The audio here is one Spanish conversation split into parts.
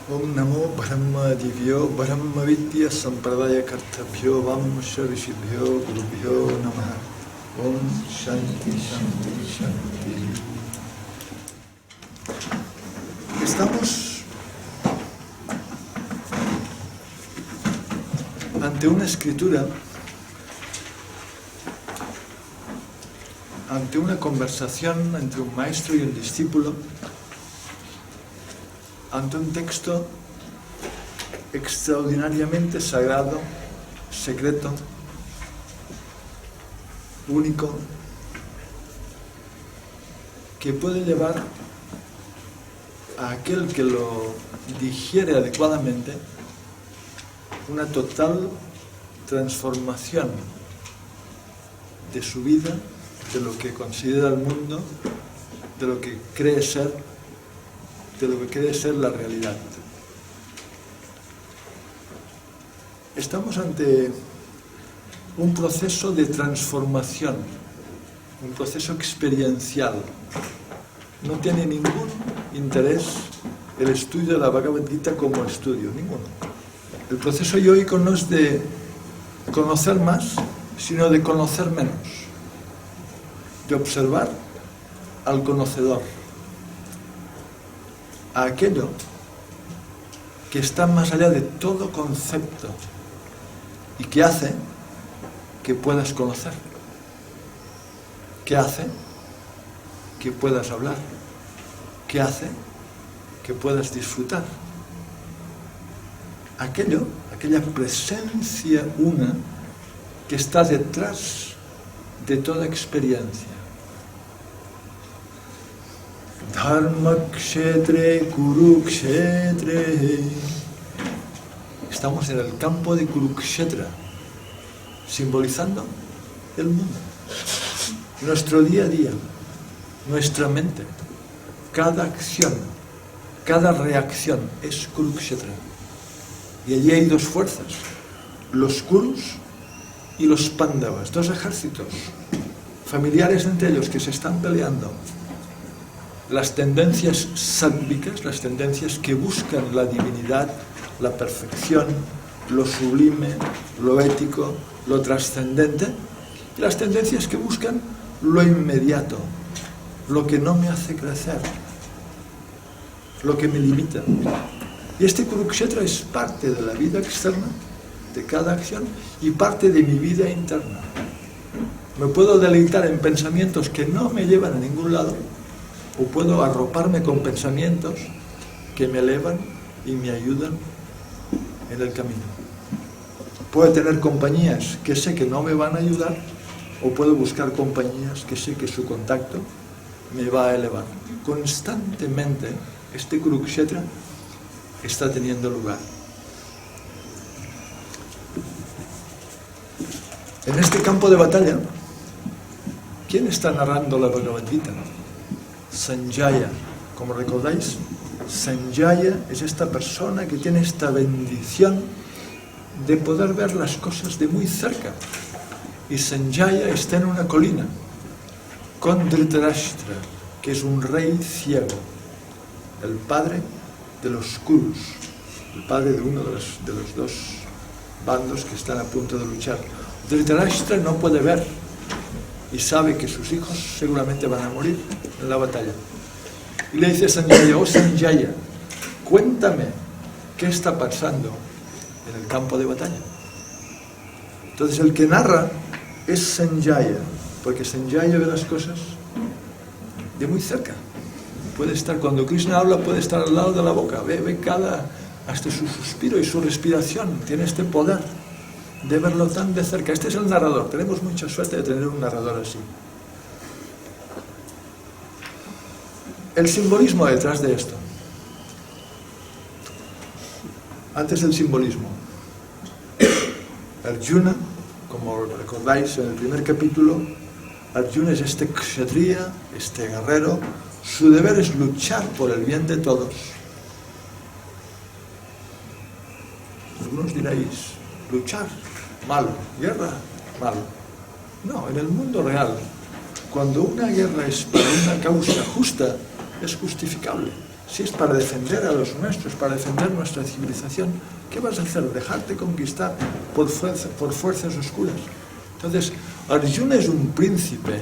Om Namo Brahma Divyo Brahma Vidya Sampradaya Kartabhyo Vamsha Rishibhyo Gurubhyo Namaha. Om Shanti Shanti Shanti. Estamos ante una escritura, ante una conversación entre un maestro y un discípulo, ante un texto extraordinariamente sagrado, secreto, único, que puede llevar a aquel que lo digiere adecuadamente una total transformación de su vida, de lo que considera el mundo, de lo que cree ser, de lo que cree ser la realidad. Estamos ante un proceso de transformación, un proceso experiencial. No tiene ningún interés el estudio de la Bhagavad Gita como estudio, ninguno. El proceso yoico no es de conocer más, sino de conocer menos, de observar al conocedor, a aquello que está más allá de todo concepto y que hace que puedas conocer, que hace que puedas hablar, que hace que puedas disfrutar. Aquella presencia una que está detrás de toda experiencia. Dharma Kshetre Kurukshetre. Estamos en el campo de Kurukshetra, simbolizando el mundo, nuestro día a día, nuestra mente, cada acción, cada reacción es Kurukshetra. Y allí hay dos fuerzas, los Kurus y los Pándavas, dos ejércitos familiares entre ellos que se están peleando. Las tendencias sádvicas, las tendencias que buscan la divinidad, la perfección, lo sublime, lo ético, lo trascendente, y las tendencias que buscan lo inmediato, lo que no me hace crecer, lo que me limita. Y este Kurukshetra es parte de la vida externa, de cada acción, y parte de mi vida interna. Me puedo deleitar en pensamientos que no me llevan a ningún lado, o puedo arroparme con pensamientos que me elevan y me ayudan en el camino. Puedo tener compañías que sé que no me van a ayudar, o puedo buscar compañías que sé que su contacto me va a elevar. Constantemente este Kurukshetra está teniendo lugar. En este campo de batalla, ¿quién está narrando la Bhagavad Gita? Sanjaya. Como recordáis, Sanjaya es esta persona que tiene esta bendición de poder ver las cosas de muy cerca. Y Sanjaya está en una colina con Dhritarashtra, que es un rey ciego, el padre de los Kurus, el padre de uno de los dos bandos que están a punto de luchar. Dhritarashtra no puede ver y sabe que sus hijos seguramente van a morir en la batalla. Y le dice a Sanjaya: oh Sanjaya, cuéntame qué está pasando en el campo de batalla. Entonces el que narra es Sanjaya, porque Sanjaya ve las cosas de muy cerca. Puede estar, cuando Krishna habla, puede estar al lado de la boca, ve hasta su suspiro y su respiración, tiene este poder de verlo tan de cerca. Este es el narrador. Tenemos mucha suerte de tener un narrador así. El simbolismo detrás de esto. Antes del simbolismo, Arjuna, como recordáis en el primer capítulo, Arjuna es este kshatriya, este guerrero. Su deber es luchar por el bien de todos. Algunos diréis: luchar, malo; guerra, malo. No, en el mundo real, cuando una guerra es para una causa justa, es justificable. Si es para defender a los nuestros, para defender nuestra civilización, ¿qué vas a hacer? ¿Dejarte conquistar por fuerzas oscuras? Entonces, Arjuna es un príncipe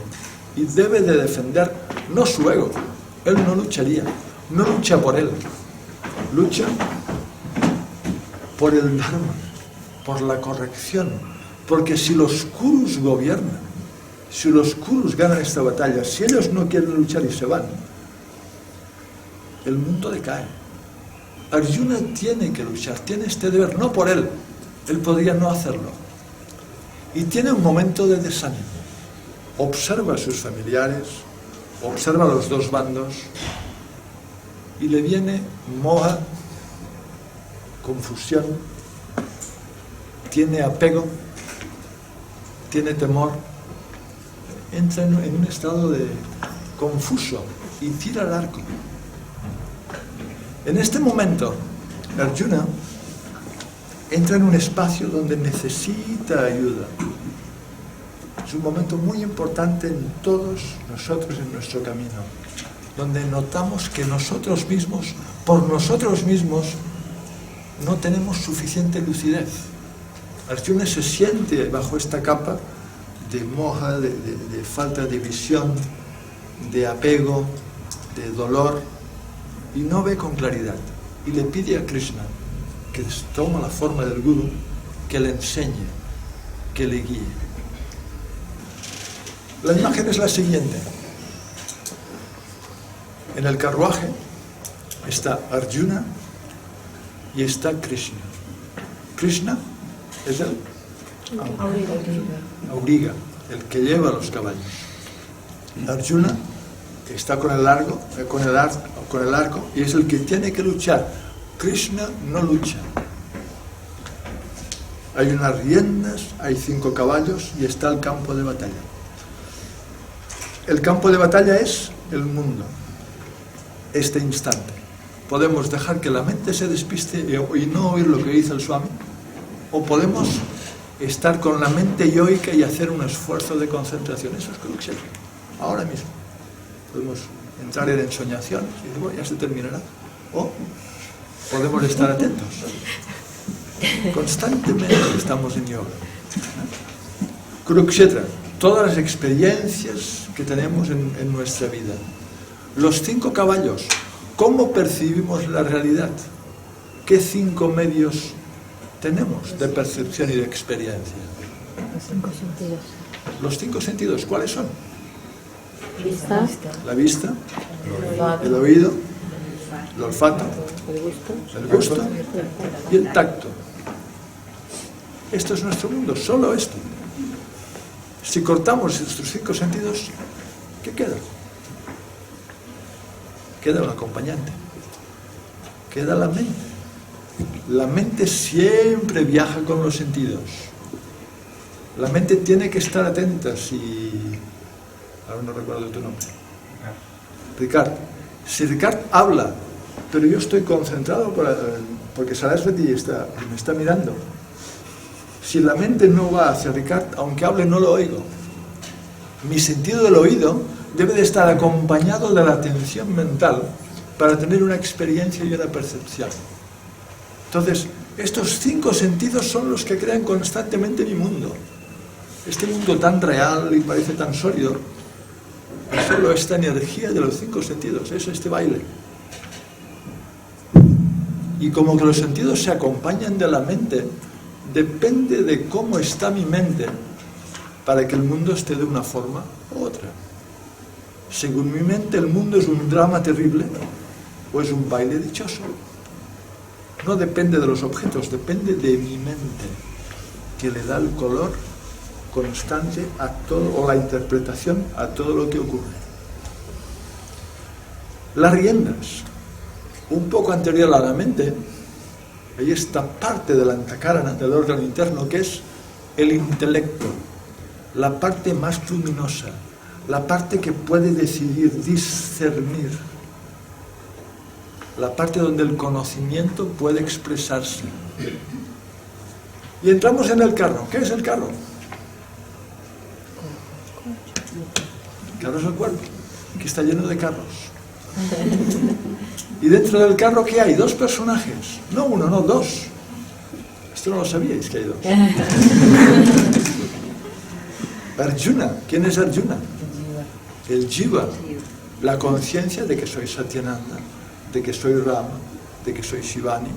y debe de defender no su ego. Él no lucharía, no lucha por él, lucha por el Dharma, por la corrección, porque si los Kurus gobiernan, si los Kurus ganan esta batalla, si ellos no quieren luchar y se van, el mundo decae. Arjuna tiene que luchar, tiene este deber, no por él podría no hacerlo. Y tiene un momento de desánimo. Observa a sus familiares, observa a los dos bandos, y le viene moha, confusión, tiene apego, tiene temor, entra en un estado de confuso y tira el arco. En este momento, Arjuna entra en un espacio donde necesita ayuda. Es un momento muy importante en todos nosotros en nuestro camino, donde notamos que nosotros mismos, por nosotros mismos, no tenemos suficiente lucidez. Arjuna se siente bajo esta capa de moha, de falta de visión, de apego, de dolor, y no ve con claridad. Y le pide a Krishna, que toma la forma del Guru, que le enseñe, que le guíe. La imagen es la siguiente. En el carruaje está Arjuna y está Krishna. Krishna es el auriga, el que lleva los caballos. Arjuna está con el arco y es el que tiene que luchar. Krishna no lucha. Hay unas riendas, hay 5 caballos y está el campo de batalla. El campo de batalla es el mundo, este instante. Podemos dejar que la mente se despiste y no oír lo que dice el Swami, o podemos estar con la mente yoica y hacer un esfuerzo de concentración. Eso es Kurukshetra, ahora mismo. Podemos entrar en ensoñación y decir, bueno, ya se terminará. O podemos estar atentos. Constantemente estamos en yoga. Kurukshetra, todas las experiencias que tenemos en nuestra vida. Los 5 caballos, ¿cómo percibimos la realidad? ¿Qué 5 medios tenemos de percepción y de experiencia? Los 5 sentidos. Los 5 sentidos, ¿cuáles son? Vista, la vista, el oído, el olfato, el gusto y el tacto. Esto es nuestro mundo, solo esto. Si cortamos estos 5 sentidos, ¿qué queda? Queda un acompañante, queda la mente. La mente siempre viaja con los sentidos. La mente tiene que estar atenta. Si ahora no recuerdo tu nombre. Ricard. Si Ricard habla, pero yo estoy concentrado porque Saraswati me está mirando. Si la mente no va hacia Ricard, aunque hable no lo oigo. Mi sentido del oído debe de estar acompañado de la atención mental para tener una experiencia y una percepción. Entonces, estos 5 sentidos son los que crean constantemente mi mundo. Este mundo tan real y parece tan sólido, es solo esta energía de los 5 sentidos, es este baile. Y como que los sentidos se acompañan de la mente, depende de cómo está mi mente para que el mundo esté de una forma u otra. Según mi mente, el mundo es un drama terrible o es un baile dichoso. No depende de los objetos, depende de mi mente, que le da el color constante a todo, o la interpretación a todo lo que ocurre. Las riendas, un poco anterior a la mente, hay esta parte del antakarana, del órgano interno, que es el intelecto, la parte más luminosa, la parte que puede decidir, discernir, la parte donde el conocimiento puede expresarse. Y entramos en el carro. ¿Qué es el carro? El carro es el cuerpo, que está lleno de carros. Y dentro del carro, ¿qué hay? Dos personajes. No uno, no, dos. Esto no lo sabíais, que hay dos. Arjuna. ¿Quién es Arjuna? El Jiva. La conciencia de que soy Satyananda, de que soy Rama, de que soy Shivani,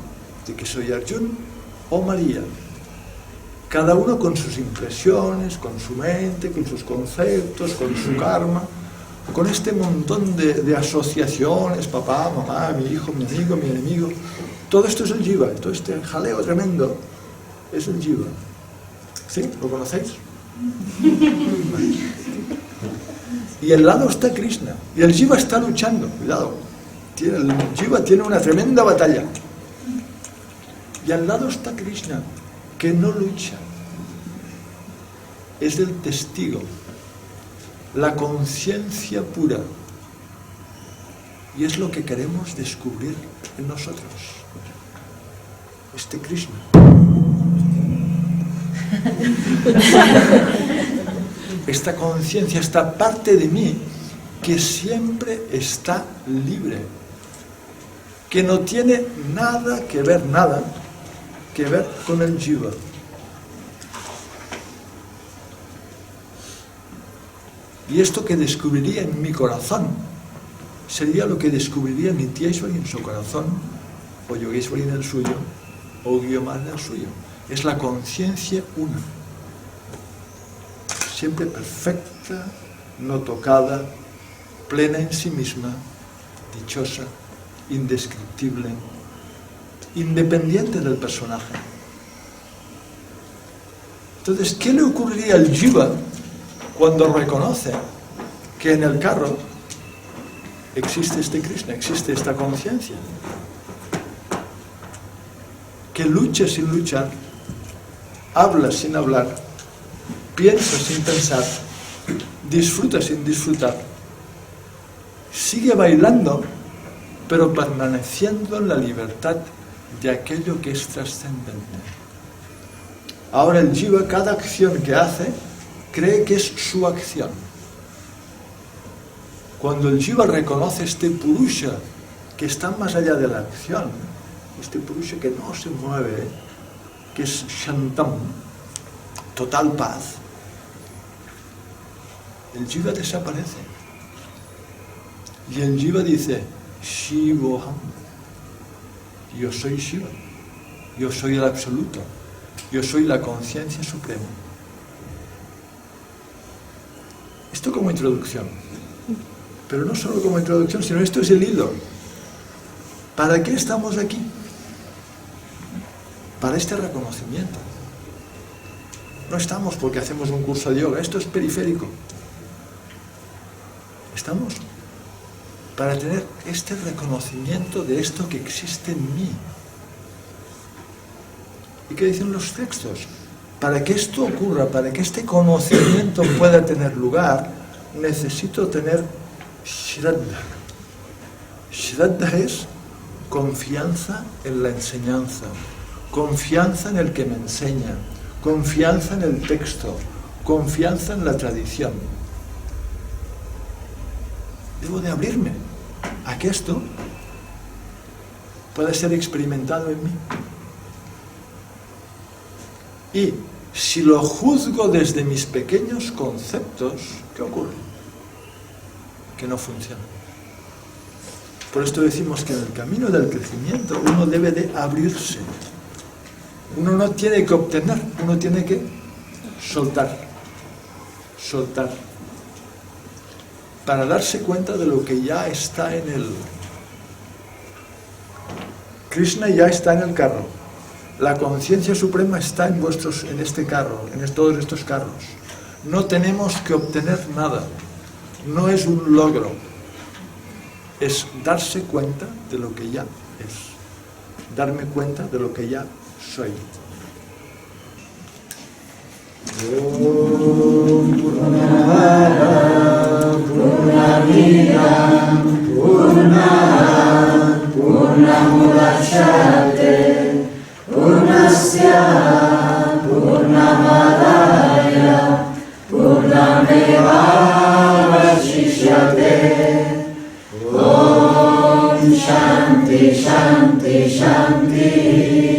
de que soy Arjuna o María. Cada uno con sus impresiones, con su mente, con sus conceptos, con su karma, con este montón de asociaciones, papá, mamá, mi hijo, mi amigo, mi enemigo. Todo esto es el Jiva, todo este jaleo tremendo es el Jiva. ¿Sí? ¿Lo conocéis? Y al lado está Krishna, y el Jiva está luchando, cuidado. El Jiva tiene una tremenda batalla. Y al lado está Krishna, que no lucha, es el testigo, la conciencia pura, y es lo que queremos descubrir en nosotros, este Krishna. Esta conciencia, esta parte de mí que siempre está libre, que no tiene nada que ver con el Jiva. Y esto que descubriría en mi corazón sería lo que descubriría Nityeshwari en su corazón, o Yogeshwari en el suyo, o Guiomar en el suyo. Es la conciencia una, siempre perfecta, no tocada, plena en sí misma, dichosa, indescriptible, independiente del personaje. Entonces, ¿qué le ocurriría al Jiva cuando reconoce que en el carro existe este Krishna, existe esta conciencia? Que lucha sin luchar, habla sin hablar, piensa sin pensar, disfruta sin disfrutar, sigue bailando, pero permaneciendo en la libertad de aquello que es trascendente. Ahora el Jiva, cada acción que hace, cree que es su acción. Cuando el Jiva reconoce este Purusha que está más allá de la acción, este Purusha que no se mueve, que es Shantam, total paz, el Jiva desaparece. Y el Jiva dice, Shivoham, yo soy Shiva, yo soy el absoluto, yo soy la conciencia suprema. Esto como introducción, pero no solo como introducción, sino esto es el hilo. ¿Para qué estamos aquí? Para este reconocimiento. No estamos porque hacemos un curso de yoga, esto es periférico. Estamos para tener este reconocimiento de esto que existe en mí. ¿Y qué dicen los textos? Para que esto ocurra, para que este conocimiento pueda tener lugar, necesito tener Shraddha. Shraddha es confianza en la enseñanza, confianza en el que me enseña, confianza en el texto, confianza en la tradición. Debo de abrirme a que esto pueda ser experimentado en mí. Y si lo juzgo desde mis pequeños conceptos, ¿qué ocurre? Que no funciona. Por esto decimos que en el camino del crecimiento uno debe de abrirse. Uno no tiene que obtener, uno tiene que soltar. Soltar. Para darse cuenta de lo que ya está en él. Krishna ya está en el carro. La conciencia suprema está en este carro, en todos estos carros. No tenemos que obtener nada. No es un logro. Es darse cuenta de lo que ya es. Darme cuenta de lo que ya soy. Purnasya Purnamadaya Purnameva Vashishyate Om Shanti Shanti, Shanti, Shanti.